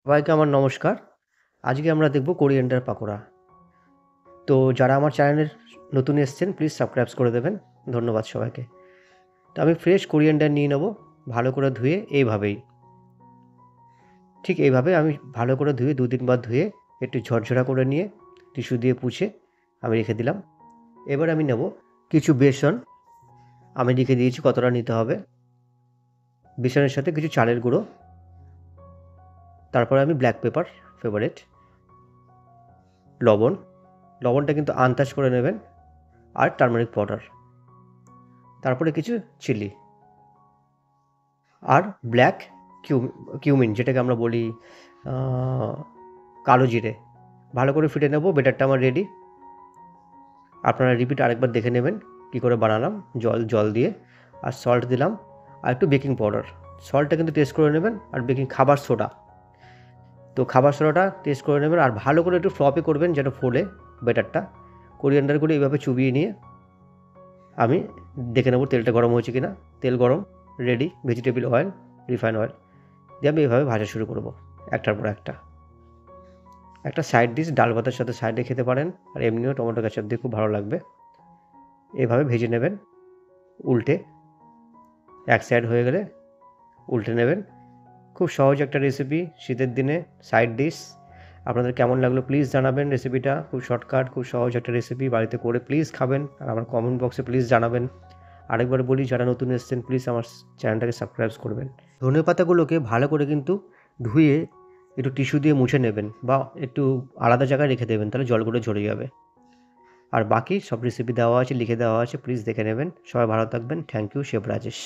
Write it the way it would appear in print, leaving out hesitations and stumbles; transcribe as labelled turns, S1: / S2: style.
S1: সবাইকে আমার নমস্কার। আজকে আমরা দেখব কোরিয়ান্ডার পাকোড়া। তো যারা আমার চ্যানেলে নতুন এসেছেন প্লিজ সাবস্ক্রাইব করে দেবেন। ধন্যবাদ সবাইকে। তো আমি ফ্রেশ কোরিয়ান্ডার নিয়ে নেব, ভালো করে ধুয়ে এইভাবেই। ঠিক এইভাবে আমি ভালো করে ধুয়ে ২-৩ বার ধুয়ে একটু ঝরঝরা করে নিয়ে টিস্যু দিয়ে পুছে আমি রেখে দিলাম। এবার আমি নেব কিছু বেসন, আমি লিখে দিয়েছি কতটা নিতে হবে। বেসনের সাথে কিছু চালের গুঁড়ো, তারপরে আমি ব্ল্যাক পেপার ফেভারিট, লবণ, লবণটা কিন্তু আন্দাজ করে নেবেন, আর টারমারিক পাউডার, তারপরে কিছু চিলি আর ব্ল্যাক কিউমিন যেটাকে আমরা বলি কালো জিরে। ভালো করে ফিটে নেব। বেটারটা আমার রেডি। আপনারা রিপিট আরেকবার দেখে নেবেন কী করে বানালাম। জল দিয়ে আর সল্ট দিলাম আর একটু বেকিং পাউডার। সল্টটা কিন্তু টেস্ট করে নেবেন, আর খাবার সোডা, তো খাবার সোডাটা টেস্ট করে নেবেন। আর ভালো করে একটু ফ্লপি করবেন যেটা ফোলে বেটারটা। কোরিয়ান্ডারগুলো এইভাবে চুবিয়ে নিয়ে আমি দেখে নেব তেলটা গরম হয়েছে কিনা। তেল গরম, ready. Vegetable oil, refine oil দিয়ে আমি এভাবে ভাজা শুরু করব একটার পর একটা। একটা সাইড ডিশ ডাল ভাতের সাথে সাইডে খেতে পারেন, আর এমনিও টমেটো কেচাপ দিয়ে খুব ভালো লাগবে। এভাবে ভেজে নেবেন উল্টে, এক সাইড হয়ে গেলে উল্টে নেবেন। খুব সহজ একটা রেসিপি শীতের দিনে সাইড ডিশ। আপনাদের কেমন লাগলো প্লিজ জানাবেন। রেসিপিটা খুব শর্টকাট, খুব সহজ একটা রেসিপি। বাড়িতে করে প্লিজ খাবেন, আর আমার কমেন্ট বক্সে প্লিজ জানাবেন। আরেকবার বলি, যারা নতুন এসেছেন প্লিজ আমার চ্যানেলটাকে সাবস্ক্রাইব করবেন। ধনেপাতাগুলোকে ভালো করে কিন্তু ধুয়ে একটু টিস্যু দিয়ে মুছে নেবেন, বা একটু আলাদা জায়গায় রেখে দেবেন, তাহলে জলগুলো ঝরে যাবে। আর বাকি সব রেসিপি দেওয়া আছে, লিখে দেওয়া আছে, প্লিজ দেখে নেবেন। সবাই ভালো থাকবেন। Thank you, chef Rajesh.